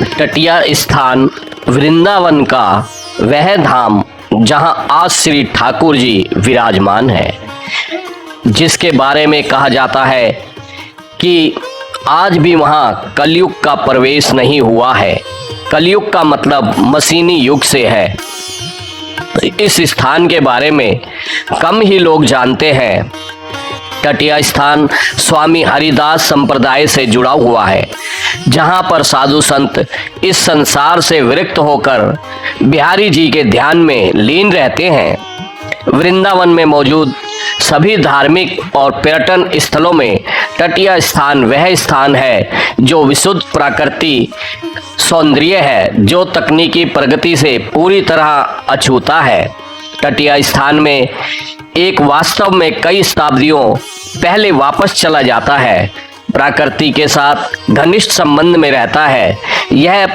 तटिया स्थान वृंदावन का वह धाम जहां आज श्री ठाकुर जी विराजमान है, जिसके बारे में कहा जाता है कि आज भी वहां कलयुग का प्रवेश नहीं हुआ है। कलयुग का मतलब मशीनी युग से है। इस स्थान के बारे में कम ही लोग जानते हैं। तटिया स्थान स्वामी हरिदास संप्रदाय से जुड़ा हुआ है, जहां पर साधु संत इस संसार से विरक्त होकर बिहारी जी के ध्यान में लीन रहते हैं। वृंदावन में मौजूद सभी धार्मिक और पर्यटन स्थलों में तटिया स्थान वह स्थान है जो विशुद्ध प्राकृतिक सौंदर्य है, जो तकनीकी प्रगति से पूरी तरह अछूता है। तटिया स्थान में एक वास्तव में कई शताब्दियों पहले वापस चला जाता है, प्रकृति के साथ घनिष्ठ संबंध में रहता है। यह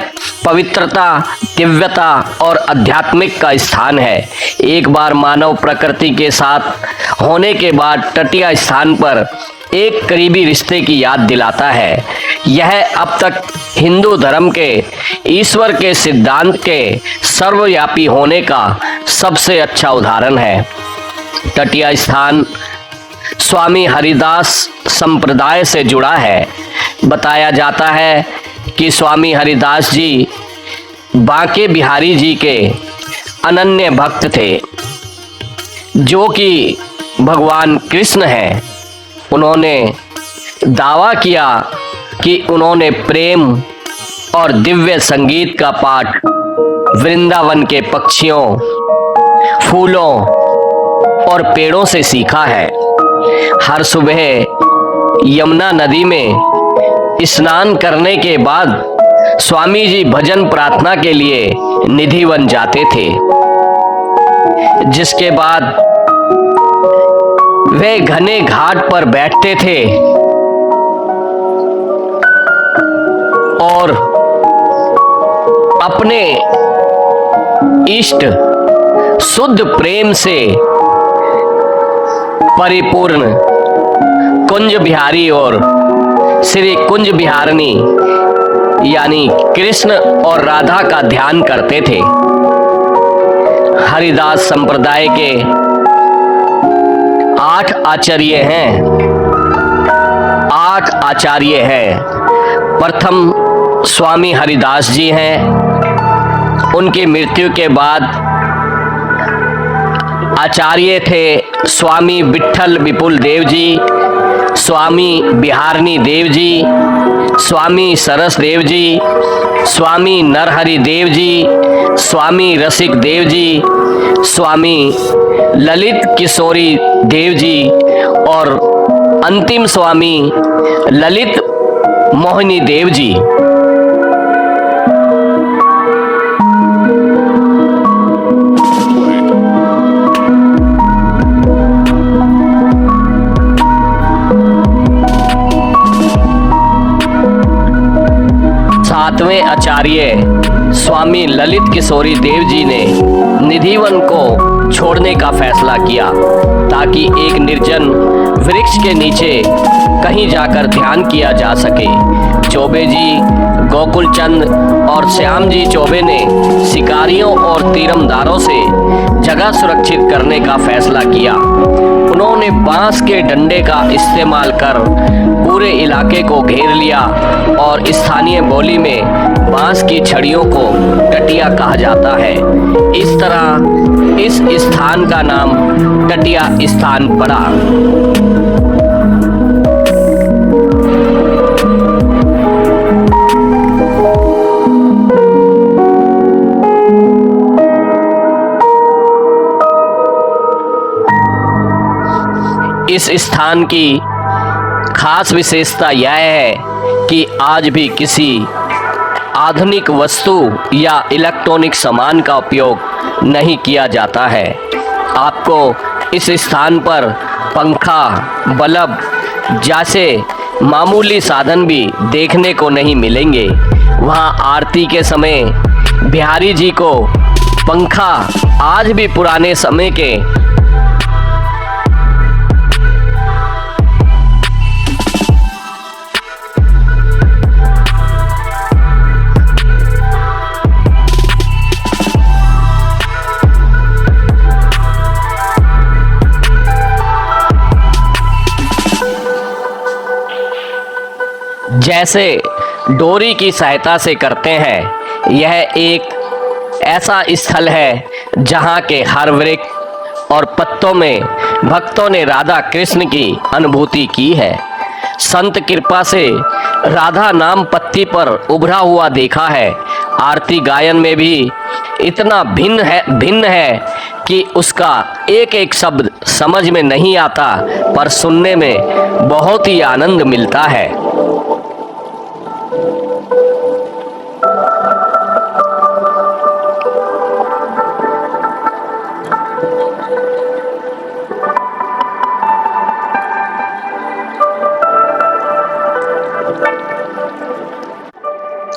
पवित्रता, दिव्यता और आध्यात्मिक का स्थान है। एक बार मानव प्रकृति के साथ होने के बाद तटिया स्थान पर एक करीबी रिश्ते की याद दिलाता है। यह अब तक हिंदू धर्म के ईश्वर के सिद्धांत के सर्वव्यापी होने का सबसे अच्छा उदाहरण है। तटिया स्थान स्वामी हरिदास संप्रदाय से जुड़ा है। बताया जाता है कि स्वामी हरिदास जी बांके बिहारी जी के अनन्य भक्त थे, जो कि भगवान कृष्ण हैं। उन्होंने दावा किया कि उन्होंने प्रेम और दिव्य संगीत का पाठ वृंदावन के पक्षियों, फूलों और पेड़ों से सीखा है। हर सुबह यमुना नदी में स्नान करने के बाद स्वामी जी भजन प्रार्थना के लिए निधिवन जाते थे, जिसके बाद वे घने घाट पर बैठते थे और अपने इष्ट शुद्ध प्रेम से परिपूर्ण कुंज बिहारी और श्री कुंज बिहारिणी यानी कृष्ण और राधा का ध्यान करते थे। हरिदास संप्रदाय के 8 आचार्य हैं। 8 आचार्य हैं। प्रथम स्वामी हरिदास जी हैं। उनकी मृत्यु के बाद आचार्य थे स्वामी विठल विपुल देव जी, स्वामी बिहारिणी देव जी, स्वामी सरस देव जी, स्वामी नरहरि देव जी, स्वामी रसिक देव जी, स्वामी ललित किशोरी देव जी और अंतिम स्वामी ललित मोहिनी देव जी। सातवें आचार्य स्वामी ललित किशोरी देव जी ने निधिवन को छोड़ने का फैसला किया ताकि एक निर्जन वृक्ष के नीचे कहीं जाकर ध्यान किया जा सके। चौबे जी, गोकुल चंद और श्याम जी चौबे ने शिकारियों और तीरंदारों से जगह सुरक्षित करने का फैसला किया। उन्होंने बांस के डंडे का इस्तेमाल कर पूरे इलाके को घेर लिया और स्थानीय बोली में बांस की छड़ियों को तटिया कहा जाता है। इस तरह इस स्थान का नाम तटिया स्थान पड़ा। इस स्थान की खास विशेषता यह है कि आज भी किसी आधुनिक वस्तु या इलेक्ट्रॉनिक सामान का उपयोग नहीं किया जाता है। आपको इस स्थान पर पंखा, बल्ब जैसे मामूली साधन भी देखने को नहीं मिलेंगे। वहाँ आरती के समय बिहारी जी को पंखा आज भी पुराने समय के जैसे डोरी की सहायता से करते हैं। यह एक ऐसा स्थल है जहाँ के हर वृक्ष और पत्तों में भक्तों ने राधा कृष्ण की अनुभूति की है। संत कृपा से राधा नाम पत्ती पर उभरा हुआ देखा है। आरती गायन में भी इतना भिन्न है कि उसका एक एक शब्द समझ में नहीं आता, पर सुनने में बहुत ही आनंद मिलता है।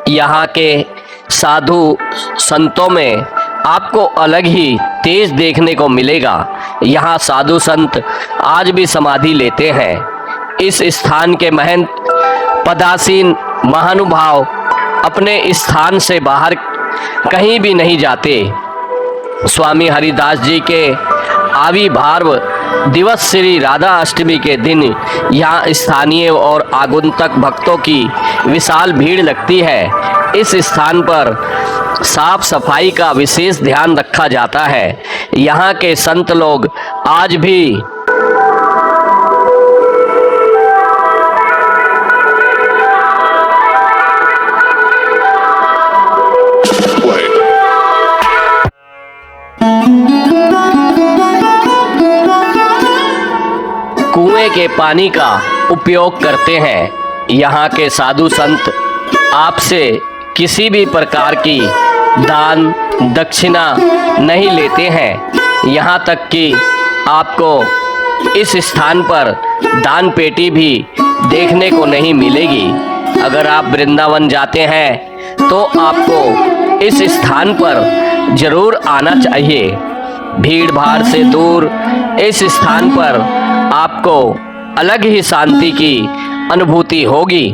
यहाँ के साधु संतों में आपको अलग ही तेज देखने को मिलेगा। यहाँ साधु संत आज भी समाधि लेते हैं। इस स्थान के महंत पदासीन महानुभाव अपने स्थान से बाहर कहीं भी नहीं जाते। स्वामी हरिदास जी के आविर्भाव दिवस श्री राधा अष्टमी के दिन यहाँ स्थानीय और आगंतुक भक्तों की विशाल भीड़ लगती है। इस स्थान पर साफ सफाई का विशेष ध्यान रखा जाता है। यहाँ के संत लोग आज भी कुएं के पानी का उपयोग करते हैं। यहाँ के साधु संत आपसे किसी भी प्रकार की दान दक्षिणा नहीं लेते हैं। यहाँ तक कि आपको इस स्थान पर दान पेटी भी देखने को नहीं मिलेगी। अगर आप वृंदावन जाते हैं तो आपको इस स्थान पर जरूर आना चाहिए। भीड़ भाड़ से दूर इस स्थान पर आपको अलग ही शांति की अनुभूति होगी।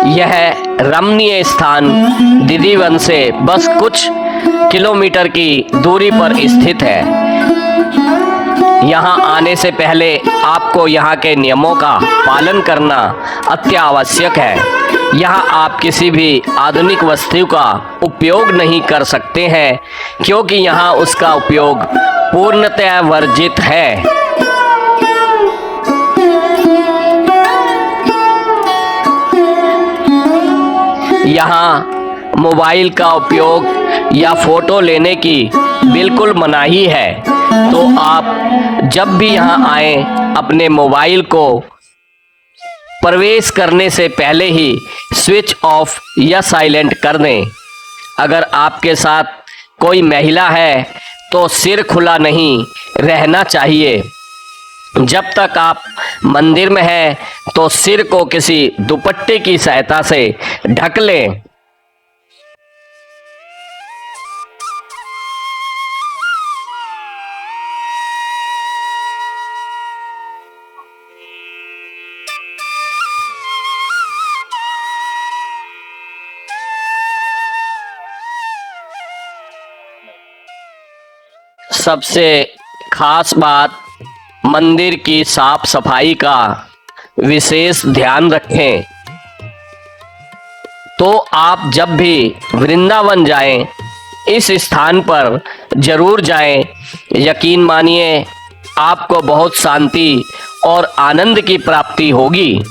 यह रमणीय स्थान दिदिवन से बस कुछ किलोमीटर की दूरी पर स्थित है। यहाँ आने से पहले आपको यहाँ के नियमों का पालन करना अत्यावश्यक है। यहाँ आप किसी भी आधुनिक वस्तु का उपयोग नहीं कर सकते हैं, क्योंकि यहाँ उसका उपयोग पूर्णतः वर्जित है। यहाँ मोबाइल का उपयोग या फोटो लेने की बिल्कुल मनाही है। तो आप जब भी यहाँ आए अपने मोबाइल को प्रवेश करने से पहले ही स्विच ऑफ या साइलेंट कर दें। अगर आपके साथ कोई महिला है तो सिर खुला नहीं रहना चाहिए। जब तक आप मंदिर में हैं तो सिर को किसी दुपट्टे की सहायता से ढक लें। सबसे खास बात, मंदिर की साफ सफाई का विशेष ध्यान रखें। तो आप जब भी वृंदावन जाएं, इस स्थान पर जरूर जाएं। यकीन मानिए आपको बहुत शांति और आनंद की प्राप्ति होगी।